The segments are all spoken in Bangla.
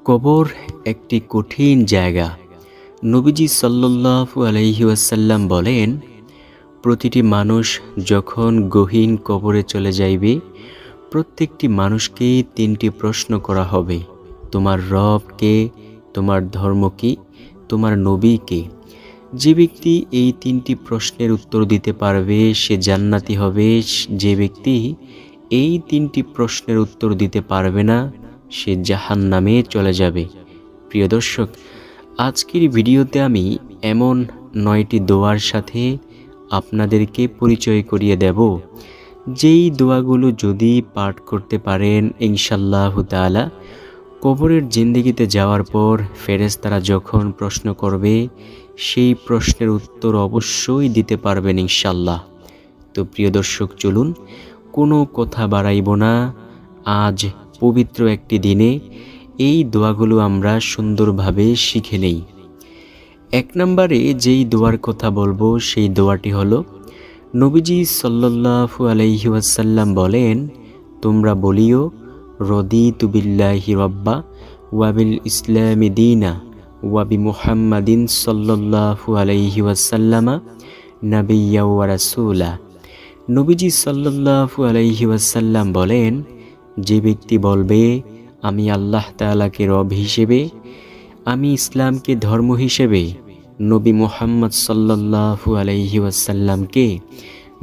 কবর একটি কঠিন জায়গা। নবীজি সাল্লাল্লাহু আলাইহি ওয়াসাল্লাম বলেন, প্রতিটি মানুষ যখন গহীন কবরে চলে যাইবে, প্রত্যেকটি মানুষকে তিনটি প্রশ্ন করা হবে। তোমার রব কে? তোমার ধর্ম কি? তোমার নবী কে? যে ব্যক্তি এই তিনটি প্রশ্নের উত্তর দিতে পারবে সে জান্নাতি হবে। যে ব্যক্তি এই তিনটি প্রশ্নের উত্তর দিতে পারবে না সে জাহান্নামে চলে যাবে। প্রিয় দর্শক, আজকের ভিডিওতে আমি এমন 9টি দোয়ার সাথে আপনাদেরকে পরিচয় করিয়ে দেব, যেই দোয়াগুলো যদি পাঠ করতে পারেন ইনশাআল্লাহু তাআলা কবরের জিন্দেগিতে যাওয়ার পর ফেরেশতারা যখন প্রশ্ন করবে সেই প্রশ্নের উত্তর অবশ্যই দিতে পারবেন ইনশাআল্লাহ। তো প্রিয় দর্শক, চলুন কোনো কথা বাড়াইব না। আজ পবিত্র একটি দিনে এই দোয়াগুলো আমরা সুন্দরভাবে শিখে নেই। 1 নম্বরে যেই দোয়ার কথা বলবো সেই দোয়াটি হলো, নবীজি সাল্লাল্লাহু আলাইহি ওয়াসাল্লাম বলেন, তোমরা বলিও, রদিতু বিল্লাহি রাব্বা ওয়া বিল ইসলামি দীনা ওয়া বি মুহাম্মাদিন সাল্লাল্লাহু আলাইহি ওয়াসাল্লামা নাবিয়্যা ওয়া রাসূলা। নবীজি সাল্লাল্লাহু আলাইহি ওয়াসাল্লাম বলেন, যে ব্যক্তি বলবে আমি আল্লাহ তাআলাকে রব হিসেবে, আমি ইসলামকে ধর্ম হিসেবে, নবী মুহাম্মদ সাল্লাল্লাহু আলাইহি ওয়াসাল্লামকে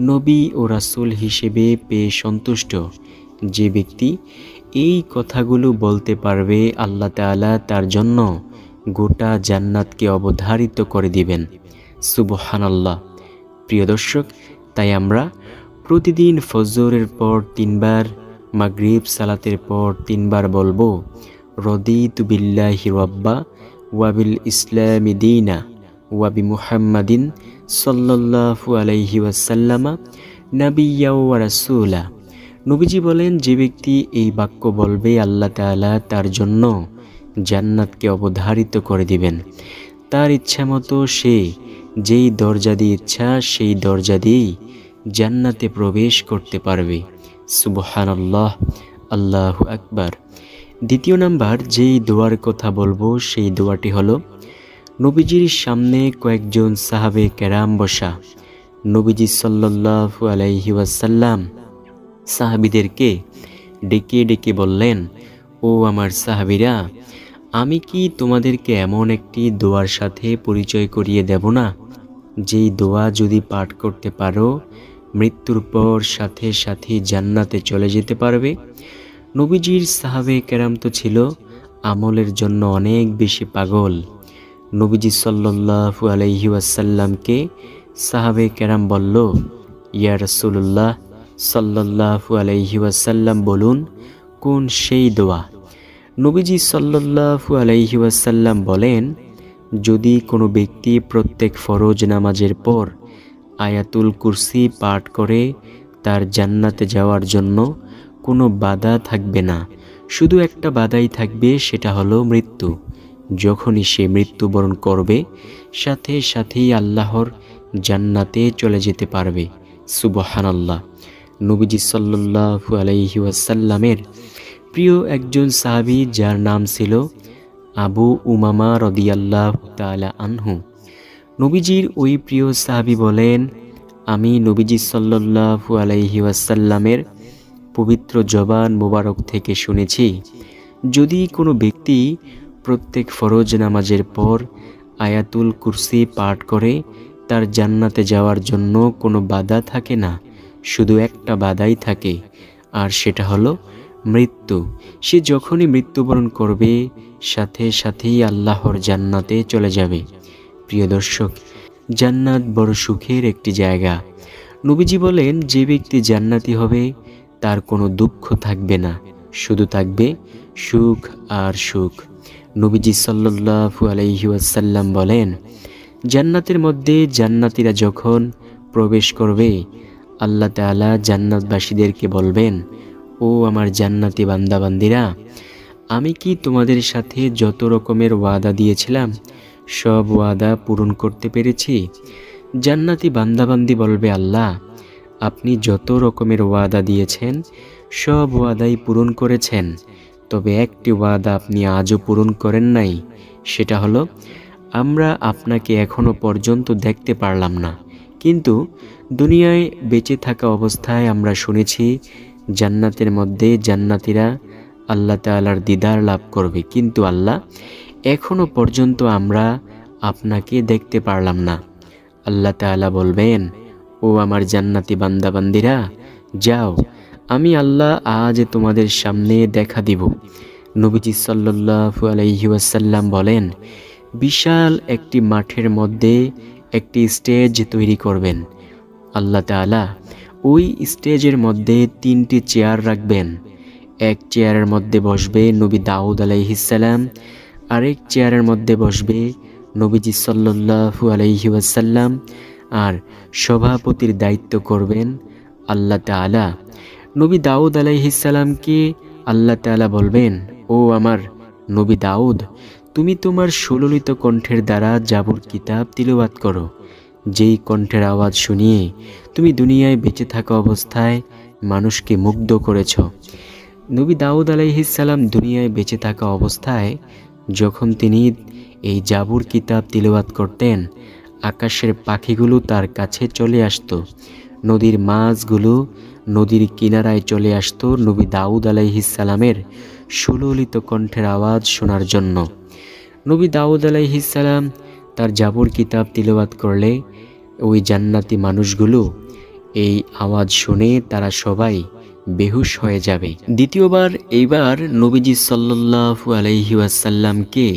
নবী ও রাসূল হিসেবে পেয়ে সন্তুষ্ট, যে ব্যক্তি এই কথাগুলো বলতে পারবে আল্লাহ তাআলা তার জন্য গোটা জান্নাতকে অবধারিত করে দিবেন। সুবহানাল্লাহ। প্রিয় দর্শক, তাই আমরা প্রতিদিন ফজরের পর 3 বার, মাগরিব সালাতের পর 3 বার বলবো, রদিতু বিল্লাহি রাব্বা ওয়া বিল ইসলামি দীনা ওয়া বি মুহাম্মাদিন সাল্লাল্লাহু আলাইহি ওয়াসাল্লামা নাবিয়্যা ওয়া রাসূলা। নবীজি বলেন, যে ব্যক্তি এই বাক্য বলবে আল্লাহ তাআলা তার জন্য জান্নাতকে অবধারিত করে দিবেন। তার ইচ্ছা মতো সে যেই দরজা দিয়ে ইচ্ছা সেই দরজা দিয়েই জান্নাতে প্রবেশ করতে পারবে। সুবহানাল্লাহ, আল্লাহু আকবার। 2 নাম্বার যেই দোয়ার কথা বলবো সেই দোয়াটি হলো, নবীজির সামনে কয়েকজন সাহাবে কেরাম বসা। নবীজি সাল্লাল্লাহু আলাইহি ওয়াসাল্লাম সাহাবীদেরকে ডেকে ডেকে বললেন, ও আমার সাহাবীরা, আমি কি তোমাদেরকে এমন একটি দোয়ার সাথে পরিচয় করিয়ে দেব না, যেই দোয়া যদি পাঠ করতে পারো মৃত্যুর পর সাথে সাথে জান্নাতে চলে যেতে পারবে। নবীজির সাহাবে কেরাম তো ছিল আমলের জন্য অনেক বেশি পাগল। নবীজি সাল্লাল্লাহু আলাইহি ওয়াসাল্লামকে সাহাবে কেরাম বলল, ইয়া রাসূলুল্লাহ সাল্লাল্লাহু আলাইহি ওয়াসাল্লাম, বলুন কোন সেই দোয়া? নবীজি সাল্লাল্লাহু আলাইহি ওয়াসাল্লাম বলেন, যদি কোনো ব্যক্তি প্রত্যেক ফরজ নামাজের পর আয়াতুল কুরসি পাঠ করে তার জান্নাতে যাওয়ার জন্য কোনো বাধা থাকবে না। শুধু একটা বাধাই থাকবে, সেটা হলো মৃত্যু। যখনই সে মৃত্যুবরণ করবে সাথে সাথেই আল্লাহর জান্নাতে চলে যেতে পারবে। সুবহানাল্লাহ। নবীজি সাল্লাল্লাহু আলাইহি ওয়াসাল্লামের প্রিয় একজন সাহাবী যার নাম ছিল আবু উমামা রাদিয়াল্লাহু তাআলা আনহু। নবীজির ওই প্রিয় সাহাবী বলেন, আমি নবীজি সাল্লাল্লাহু আলাইহি ওয়াসাল্লামের পবিত্র জবান মোবারক থেকে শুনেছি, যদি কোনো ব্যক্তি প্রত্যেক ফরজ নামাজের পর আয়াতুল কুরসি পাঠ করে তার জান্নাতে যাওয়ার জন্য কোনো বাধা থাকে না, শুধু একটা বাধাই থাকে, আর সেটা হলো মৃত্যু। সে যখনই মৃত্যুবরণ করবে সাথে সাথেই আল্লাহর জান্নাতে চলে যাবে। প্রিয় দর্শক, জান্নাত বড় সুখের একটি জায়গা। নবীজি বলেন, যে ব্যক্তি জান্নাতি হবে তার কোনো দুঃখ থাকবে না, শুধু থাকবে সুখ আর সুখ। নবীজি সাল্লাল্লাহু আলাইহি ওয়াসাল্লাম বলেন, জান্নাতের মধ্যে জান্নাতীরা যখন প্রবেশ করবে আল্লাহ তাআলা জান্নাতবাসীদেরকে বলবেন, ও আমার জান্নাতি বান্দাবান্দিরা, আমি কি তোমাদের সাথে যত রকমের ওয়াদা দিয়েছিলাম সব ওয়াদা পূরণ করতে পেরেছি? জান্নাতি বান্দাবান্দি বলবে, আল্লাহ, আপনি যত রকমের ওয়াদা দিয়েছেন সব ওয়াদাই পূরণ করেছেন। তবে একটি ওয়াদা আপনি আজও পূরণ করেন নাই, সেটা হলো আমরা আপনাকে এখনো পর্যন্ত দেখতে পারলাম না, কিন্তু দুনিয়ায় বেঁচে থাকা অবস্থায় আমরা শুনেছি জান্নাতের মধ্যে জান্নাতীরা আল্লাহ তাআলার দিদার লাভ করবে, কিন্তু আল্লাহ এখনো পর্যন্ত আমরা আপনাকে দেখতে পারলাম না। আল্লাহ তাআলা বলবেন, ও আমার জান্নাতি বান্দাবান্দিরা, যাও, আমি আল্লাহ আজ তোমাদের সামনে দেখা দিব। নবীজি সাল্লাল্লাহু আলাইহি ওয়াসাল্লাম বলেন, বিশাল একটি মাঠের মধ্যে একটি স্টেজ তৈরি করবেন। আল্লাহ তাআলা ওই স্টেজের মধ্যে 3টি চেয়ার রাখবেন। এক চেয়ারের মধ্যে বসবে নবী দাউদ আলাইহিস সালাম, আরেক চেয়ারের মধ্যে বসবে নবীজি সাল্লাল্লাহু আলাইহি ওয়াসাল্লাম, আর সভাপতির দায়িত্ব করবেন আল্লাহ তাআলা। নবী দাউদ আলাইহিস সালামকে আল্লাহ তাআলা বলবেন, ও আমার নবী দাউদ, তুমি তোমার সুললিত কণ্ঠের দ্বারা জাবুর কিতাব তিলাওয়াত করো। যেই কণ্ঠের আওয়াজ শুনিয়ে তুমি দুনিয়ায় বেঁচে থাকা অবস্থায় মানুষকে মুগ্ধ করেছ। নবী দাউদ আলাইহিস সালাম দুনিয়ায় বেঁচে থাকা অবস্থায় যখন তিনি এই জাবুর কিতাব তিলাওয়াত করতেন, আকাশের পাখিগুলো তার কাছে চলে আসতো, নদীর মাছগুলো নদীর কিনারায় চলে আসতো নবী দাউদ আলাইহিস সালামের সুললিত কণ্ঠের আওয়াজ শোনার জন্য। নবী দাউদ আলাইহিস সালাম তার জাবুর কিতাব তিলাওয়াত করলে ওই জান্নাতি মানুষগুলো এই আওয়াজ শুনে তারা সবাই বেহুশ হয়ে যাবে। দ্বিতীয়বার এইবার নবীজি সাল্লাল্লাহু আলাইহি ওয়াসাল্লামকে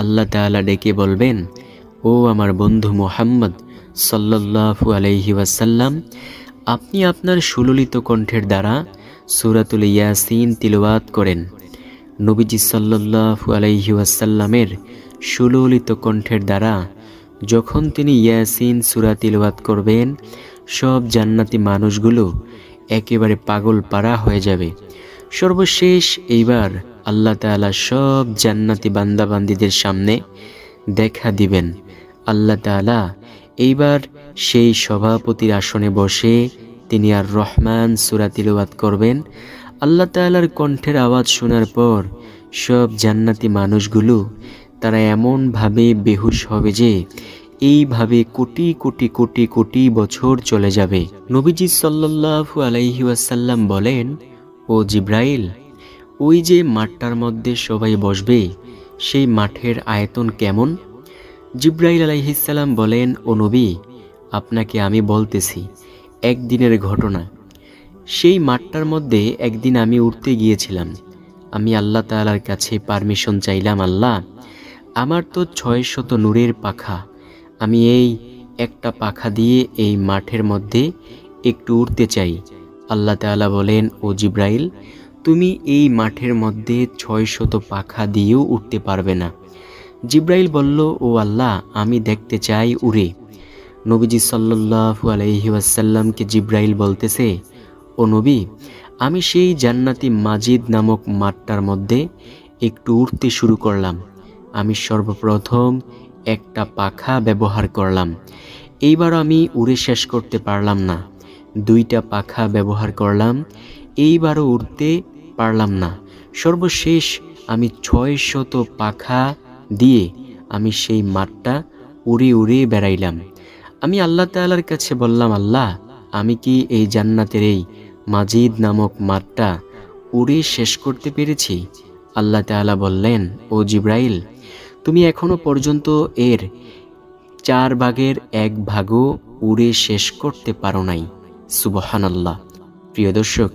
আল্লাহ তাআলা ডেকে বলবেন, ও আমার বন্ধু মুহাম্মদ সাল্লাল্লাহু আলাইহি ওয়াসাল্লাম, আপনি আপনার সুললিত কণ্ঠের দ্বারা সূরাতুল ইয়াসিন তিলাওয়াত করেন। নবীজি সাল্লাল্লাহু আলাইহি ওয়াসাল্লামের সুললিত কণ্ঠের দ্বারা যখন তিনি ইয়াসিন সূরা তিলাওয়াত করবেন, সব জান্নাতি মানুষগুলো একেবারে পাগল পারা হয়ে যাবে। সর্বশেষ এইবার আল্লাহ তাআলা সব জান্নাতি বান্দাবান্দীদের সামনে দেখা দিবেন। আল্লাহ তাআলা এইবার সেই সভাপতির আসনে বসে তিনি আর রহমান সূরা তিলাওয়াত করবেন। আল্লাহ তাআলার কণ্ঠের আওয়াজ শোনার পর সব জান্নাতি মানুষগুলো তারা এমনভাবে বেহুশ হবে যে এইভাবে কোটি কোটি কোটি কোটি বছর চলে যাবে। নবীজি সাল্লাল্লাহু আলাইহি ওয়াসাল্লাম বলেন, ও জিব্রাইল, ওই যে মাঠটার মধ্যে সবাই বসবে সেই মাঠের আয়তন কেমন? জিব্রাইল আলাইহিস সালাম বলেন, ও নবী, আপনাকে আমি বলতেছি একদিনের ঘটনা। সেই মাঠটার মধ্যে একদিন আমি উঠতে গিয়েছিলাম। আমি আল্লাহ তাআলার কাছে পারমিশন চাইলাম, আল্লাহ, আমার তো 600 নূরের পাখা, আমি এই একটা পাখা দিয়ে এই মাঠের মধ্যে একটু উঠতে চাই। আল্লাহ তাআলা বলেন, ও জিব্রাইল, তুমি এই মাঠের মধ্যে 600 পাখা দিয়েও উঠতে পারবে না। জিব্রাইল বলল, ও আল্লাহ, আমি দেখতে চাই উড়ে। নবীজি সাল্লাল্লাহু আলাইহি ওয়াসাল্লামকে জিব্রাইল বলতেছে, ও নবী, আমি সেই জান্নাতি মাজিদ নামক মাঠটার মধ্যে একটু উঠতে শুরু করলাম। আমি সর্বপ্রথম একটা পাখা ব্যবহার করলাম। এইবার আমি উড়ে শেষ করতে পারলাম না। 2টা পাখা ব্যবহার করলাম, এইবারও উড়তে পারলাম না। সর্বশেষ আমি 600 পাখা দিয়ে আমি সেই মাঠটা উড়ে উড়ে বেড়াইলাম। আমি আল্লাহ তাআলার কাছে বললাম, আল্লাহ, আমি কি এই জান্নাতের এই মাজিদ নামক মাঠটা উড়ে শেষ করতে পেরেছি? আল্লাহ তাআলা বললেন, ও জিব্রাইল, তুমি এখনো পর্যন্ত এর 4 ভাগের 1 ভাগও উড়ে শেষ করতে পারো নাই। সুবহানাল্লাহ। প্রিয় দর্শক,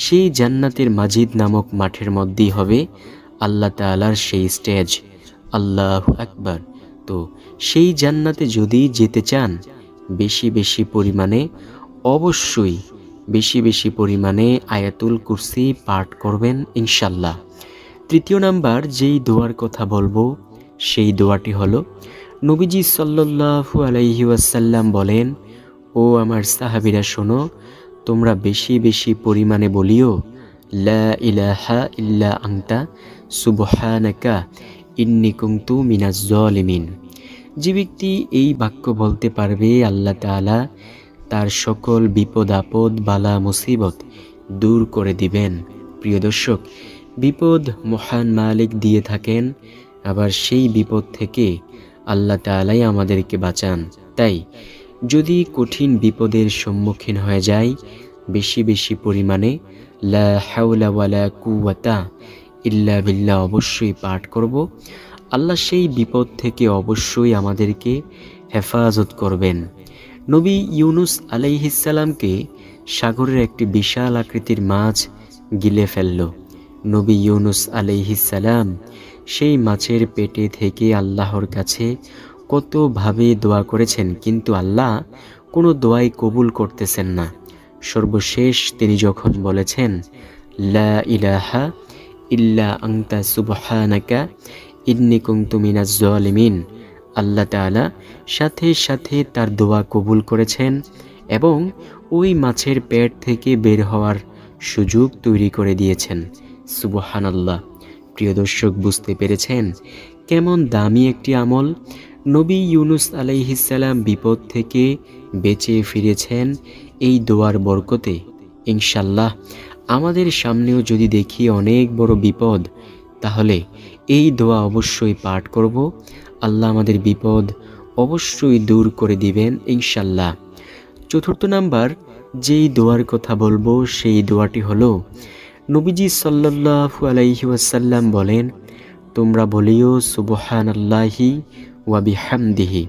সেই জান্নাতের মাজিদ নামক মাঠের মধ্যেই হবে আল্লাহ তাআলার সেই স্টেজ। আল্লাহু আকবার। তো সেই জান্নাতে যদি যেতে চান, বেশি বেশি পরিমাণে, অবশ্যই বেশি বেশি পরিমাণে আয়াতুল কুরসি পাঠ করবেন ইনশাল্লাহ। তৃতীয় নাম্বার যেই দোয়ার কথা বলবো সেই দোয়াটি হলো, নবীজি সাল্লাল্লাহু আলাইহি ওয়াসাল্লাম বলেন, ও আমার সাহাবীরা শোনো, তোমরা বেশি বেশি পরিমাণে বলিও, লা ইলাহা ইল্লা আনতা সুবহানাকা ইন্নী কুনতু মিনাজ জালিমিন। যে ব্যক্তি এই বাক্য বলতে পারবে, আল্লাহ তাআলা তার সকল বিপদ আপদ বালা মুসিবত দূর করে দিবেন। প্রিয় দর্শক, বিপদ মহান মালিক দিয়ে থাকেন, আবার সেই বিপদ থেকে আল্লাহ তাআলাই আমাদেরকে বাঁচান। তাই যদি কঠিন বিপদের সম্মুখীন হয়ে যায়, বেশি বেশি পরিমাণে লা হাওলা ওয়ালা কুওয়াতা ইল্লা বিল্লাহ অবশ্যই পাঠ করব। আল্লাহ সেই বিপদ থেকে অবশ্যই আমাদেরকে হেফাজত করবেন। নবী ইউনুস আলাইহিসসালামকে সাগরের একটি বিশাল আকৃতির মাছ গিলে ফেলল। নবী ইউনুস আলাইহিসসালাম সেই মাছের পেটে থেকে আল্লাহর কাছে কতভাবে দোয়া করেছেন, কিন্তু আল্লাহ কোনো দোয়াই কবুল করতেছেন না। সর্বশেষ তিনি যখন বলেছেন লা ইলাহা ইল্লা আনতা সুবহানাকা ইন্নী কুনতু মিনাজ জালিমিন, আল্লাহ তাআলা সাথে সাথে তার দোয়া কবুল করেছেন এবং ওই মাছের পেট থেকে বের হওয়ার সুযোগ তৈরি করে দিয়েছেন। সুবহানাল্লাহ। প্রিয় দর্শক, বুঝতে পেরেছেন কেমন দামি একটি আমল? নবী ইউনুস আলাইহিসসালাম বিপদ থেকে বেঁচে ফিরেছেন এই দোয়ার বরকতে। ইনশাল্লাহ আমাদের সামনেও যদি দেখি অনেক বড় বিপদ, তাহলে এই দোয়া অবশ্যই পাঠ করব। আল্লাহ আমাদের বিপদ অবশ্যই দূর করে দিবেন ইনশাল্লাহ। চতুর্থ নাম্বার যেই দোয়ার কথা বলবো সেই দোয়াটি হলো, নবীজি সাল্লাল্লাহু আলাইহি ওয়াসাল্লাম বলেন, তোমরা বলিও সুবহানাল্লাহি ওয়া বিহামদিহি।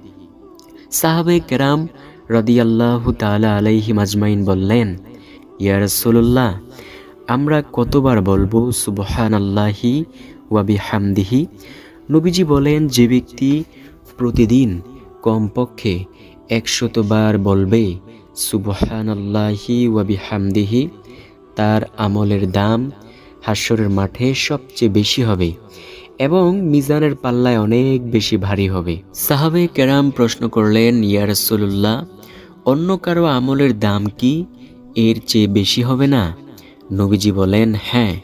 সাহাবে কেরাম রাদিয়াল্লাহু তাআলা আলাইহিম আজমাইন বললেন, ইয়া রাসূলুল্লাহ, আমরা কতবার বলবো সুবহানাল্লাহি ওয়া বিহামদিহি? নবীজি বলেন, যে ব্যক্তি প্রতিদিন কমপক্ষে 100 বার বলবে সুবহানাল্লাহি ওয়া বিহামদিহি, তার আমলের দাম হাশরের মাঠে সবচেয়ে বেশি হবে এবং মিজানের পাল্লায় অনেক বেশি ভারী হবে। সাহাবে কেরাম প্রশ্ন করলেন, ইয়া রাসূলুল্লাহ, অন্য কারো আমলের দাম কি এর চেয়ে বেশি হবে না? নবীজি বলেন, হ্যাঁ,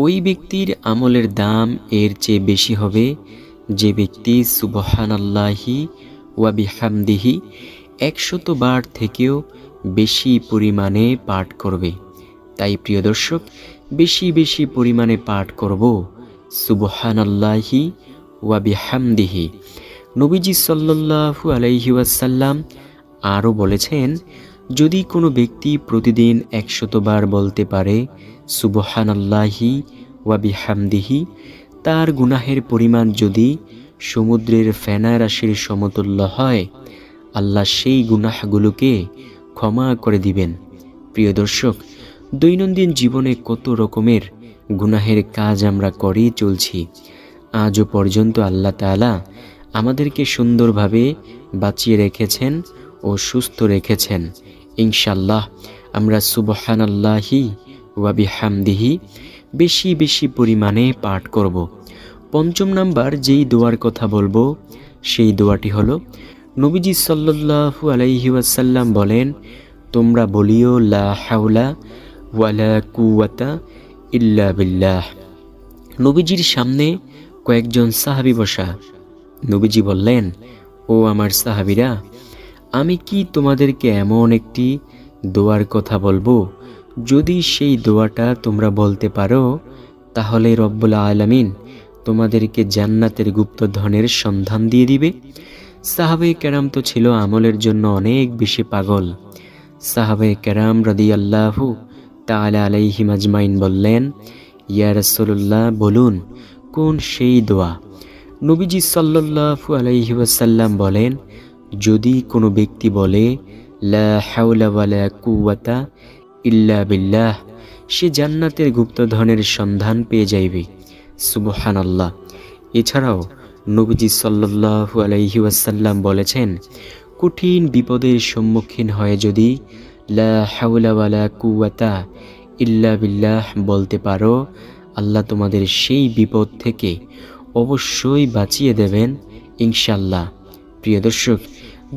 ওই ব্যক্তির আমলের দাম এর চেয়ে বেশি হবে যে ব্যক্তি সুবহানাল্লাহি ওয়া বিহামদিহি 100 বার থেকেও বেশি পরিমাণে পাঠ করবে। তাই প্রিয় দর্শক, বেশি বেশি পরিমাণে পাঠ করব সুবহানাল্লাহি ওয়া বিহামদিহি। নবীজি সাল্লাল্লাহু আলাইহি ওয়াসাল্লাম আরও বলেছেন, যদি কোনো ব্যক্তি প্রতিদিন 100 বার বলতে পারে সুবহানাল্লাহি ওয়া বিহামদিহি, তার গুনাহের পরিমাণ যদি সমুদ্রের ফেনা রাশির সমতুল্য হয়, আল্লাহ সেই গুনাহগুলোকে ক্ষমা করে দিবেন। প্রিয় দর্শক, দৈনন্দিন জীবনে কত রকমের গুনাহের কাজ আমরা করেই চলছি। আজও পর্যন্ত আল্লাহ তাআলা আমাদেরকে সুন্দরভাবে বাঁচিয়ে রেখেছেন ও সুস্থ রেখেছেন। ইনশাল্লাহ আমরা সুবহানাল্লাহি ওয়া বিহামদিহি বেশি বেশি পরিমাণে পাঠ করব। পঞ্চম নাম্বার যেই দোয়ার কথা বলবো সেই দোয়াটি হলো, নবীজি সাল্লাল্লাহু আলাইহি ওয়াসাল্লাম বলেন, তোমরা বলিও লা হাওলা ওয়ালা কুওয়াতা ইল্লা বিল্লাহ। নবীজির সামনে কয়েকজন সাহাবী বসা। নবীজি বললেন, ও আমার সাহাবীরা, আমি কি তোমাদেরকে এমন একটি দোয়ার কথা বলবো, যদি সেই দোয়াটা তোমরা বলতে পারো, তাহলে রব্বুল আলামিন তোমাদেরকে জান্নাতের গুপ্তধনের সন্ধান দিয়ে দিবে। সাহাবে কেরাম তো ছিল আমলের জন্য অনেক বেশি পাগল। সাহাবে কেরাম রাদিয়াল্লাহু তাআলা আলাইহিম আজমাইন বললেন, ইয়া রাসূলুল্লাহ, বলুন কোন সেই দোয়া? নবীজি সাল্লাল্লাহু আলাইহি ওয়াসাল্লাম বলেন, যদি কোনো ব্যক্তি বলে লা হাওলা ওয়ালা কুওয়াতা ইল্লা বিল্লাহ, সে জান্নাতের গুপ্তধনের সন্ধান পেয়ে যাইবে। সুবহানাল্লাহ। এছাড়াও নবীজি সাল্লাল্লাহু আলাইহি ওয়াসাল্লাম বলেছেন, কঠিন বিপদের সম্মুখীন হয়ে যদি লা হাওলা ওয়ালা কুওয়াতা ইল্লা বিল্লাহ বলতে পারো, আল্লাহ তোমাদের সেই বিপদ থেকে অবশ্যই বাঁচিয়ে দেবেন ইনশাল্লাহ। প্রিয় দর্শক,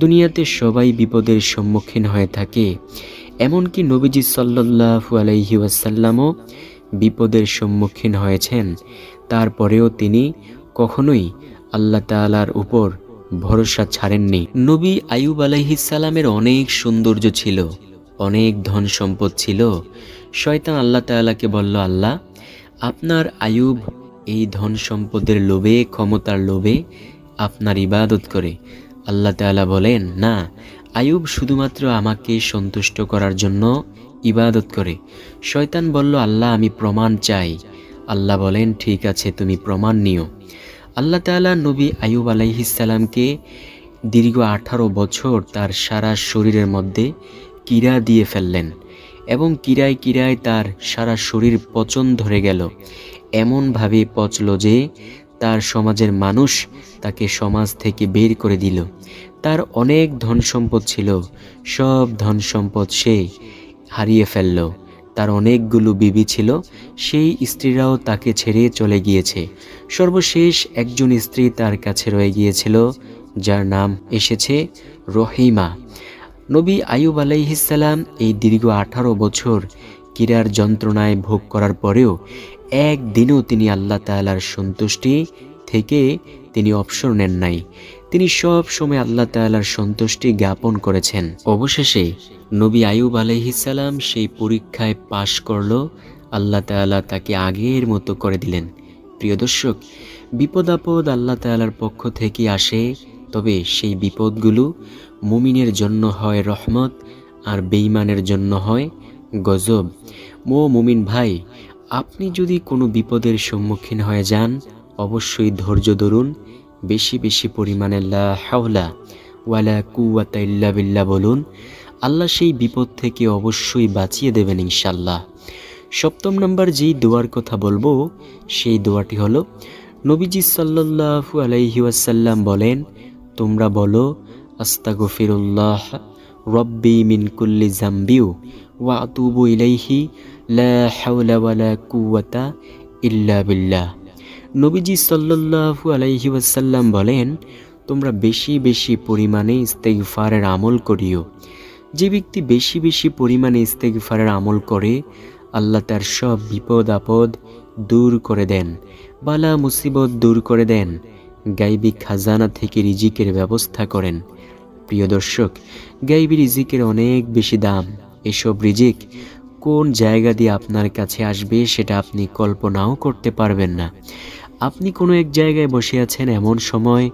দুনিয়াতে সবাই বিপদের সম্মুখীন হয়ে থাকে, এমনকি নবীজি সাল্লাল্লাহু আলাইহি ওয়াসাল্লামও বিপদের সম্মুখীন হয়েছেন। তারপরেও তিনি কখনোই আল্লাহ তাআলার উপর ভরসা ছাড়েননি। নবী আইয়ুব আলাইহিস সালামের অনেক সৌন্দর্য ছিল, অনেক ধন সম্পদ ছিল। শয়তান আল্লাহ তাআলাকে বলল, আল্লাহ, আপনার আয়ুব এই ধন সম্পদের লোভে, ক্ষমতার লোভে আপনার ইবাদত করে। আল্লাহ তাআলা বলেন, না, আয়ুব শুধুমাত্র আমাকে সন্তুষ্ট করার জন্য ইবাদত করে। শয়তান বলল, আল্লাহ আমি প্রমাণ চাই। আল্লাহ বলেন, ঠিক আছে, তুমি প্রমাণ নিও। আল্লাহ তাআলা নবী আয়ুব আলাইহিসসালামকে দীর্ঘ 18 বছর তার সারা শরীরের মধ্যে কীড়া দিয়ে ফেললেন এবং কিরায় কিরায় তার সারা শরীর পচন ধরে গেল। এমনভাবে পচল যে তার সমাজের মানুষ তাকে সমাজ থেকে বের করে দিল। তার অনেক ধন সম্পদ ছিল, সব ধন সম্পদ সে হারিয়ে ফেলল। তার অনেকগুলো বিবি ছিল, সেই স্ত্রীরাও তাকে ছেড়ে চলে গিয়েছে। সর্বশেষ একজন স্ত্রী তার কাছে রয়ে গিয়েছিল, যার নাম এসেছে রহিমা। নবী আয়ুব আলাইহিসসালাম এই দীর্ঘ 18 বছর কিরার যন্ত্রণায় ভোগ করার পরেও একদিনও তিনি আল্লাহ তাআলার সন্তুষ্টি থেকে তিনি অবসর নেন নাই। তিনি সব সময় আল্লাহ তাআলার সন্তুষ্টি জ্ঞাপন করেছেন। অবশেষে নবী আয়ুব আলাইহিসসালাম সেই পরীক্ষায় পাশ করল। আল্লাহ তাআলা তাকে আগের মতো করে দিলেন। প্রিয় দর্শক, বিপদ আপদ আল্লাহ তাআলার পক্ষ থেকে আসে, তবে সেই বিপদগুলো মুমিনের জন্য হয় রহমত, আর বেঈমানের জন্য হয় গজব। মুমিন ভাই, আপনি যদি কোনো বিপদের সম্মুখীন হয়ে যান, অবশ্যই ধৈর্য ধরুন। বেশি বেশি পরিমাণে লা হাওলা ওয়ালা কুওয়াতা ইল্লা বিল্লাহ বলুন। আল্লাহ সেই বিপদ থেকে অবশ্যই বাঁচিয়ে দেবেন ইনশাল্লাহ। 7 নম্বর যেই দোয়ার কথা বলবো, সেই দোয়াটি হলো, নবীজি সাল্লাল্লাহু আলাইহি ওয়াসাল্লাম বলেন, তোমরা বলো, আস্তাগফিরুল্লাহ রব্বি মিন কুল্লি জামবিউ ওয়া আতুবু ইলাইহি লা হাওলা ওয়ালা কুওয়াতা ইল্লা বিল্লাহ। নবীজি সাল্লাল্লাহু আলাইহি ওয়াসাল্লাম বলেন, তোমরা বেশি বেশি পরিমাণে ইস্তেগফারের আমল করিও। যে ব্যক্তি বেশি বেশি পরিমাণে ইস্তেগফারের আমল করে, আল্লাহ তার সব বিপদ আপদ দূর করে দেন, বালা মুসিবত দূর করে দেন, গায়বী খাজানা থেকে রিজিকের ব্যবস্থা করেন। প্রিয় দর্শক, গায়বী রিজিকের অনেক বেশি দাম। এসব রিজিক কোন জায়গা দিয়ে আপনার কাছে আসবে সেটা আপনি কল্পনাও করতে পারবেন না। আপনি কোনো এক জায়গায় বসে আছেন, এমন সময়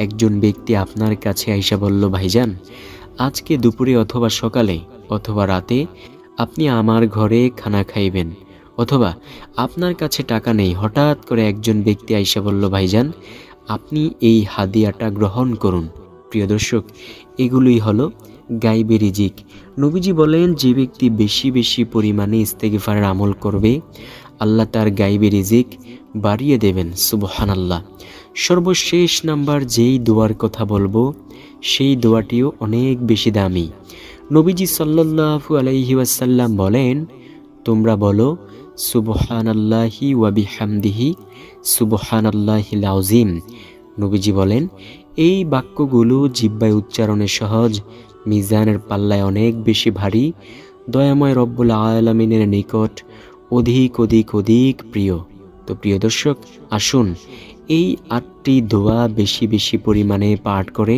একজন ব্যক্তি আপনার কাছে আইসা বলল, ভাইজান, আজকে দুপুরে অথবা সকালে অথবা রাতে আপনি আমার ঘরে খানা খাইবেন। অথবা আপনার কাছে টাকা নেই, হঠাৎ করে একজন ব্যক্তি আইসা বলল, ভাইজান, আপনি এই হাদিয়াটা গ্রহণ করুন। প্রিয় দর্শক, এগুলোই হলো গায়বী রিজিক। নবীজি বলেন, যে ব্যক্তি বেশি বেশি পরিমাণে ইস্তেগফারের আমল করবে, আল্লাহ তার গায়বী রিজিক বাড়িয়ে দেবেন। সুবহানাল্লাহ। সর্বশেষ নাম্বার যেই দোয়ার কথা বলবো, সেই দোয়াটিও অনেক বেশি দামি। নবীজি সাল্লাল্লাহু আলাইহি ওয়াসাল্লাম বলেন, তোমরা বলো, সুবহানাল্লাহি ওয়া বিহামদিহি সুবহানাল্লাহিল আযীম। নবীজি বলেন, এই বাক্যগুলো জিহ্বায় উচ্চারণে সহজ, মিজানের পাল্লায় অনেক বেশি ভারী, দয়াময় রব্বুল আলামিনের নিকট অধিক অধিক অধিক প্রিয়। তো প্রিয় দর্শক, আসুন এই 8টি দোয়া বেশি বেশি পরিমাণে পাঠ করে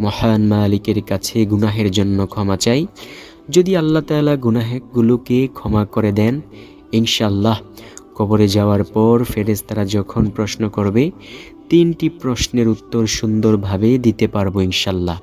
মহান মালিকের কাছে গুনাহের জন্য ক্ষমা চাই। যদি আল্লাহ তাআলা গুনাহগুলোকে ক্ষমা করে দেন, ইনশাআল্লাহ কবরে যাওয়ার পর ফেরেশতারা যখন প্রশ্ন করবে, 3টি প্রশ্নের উত্তর সুন্দরভাবে দিতে পারবো ইনশাআল্লাহ।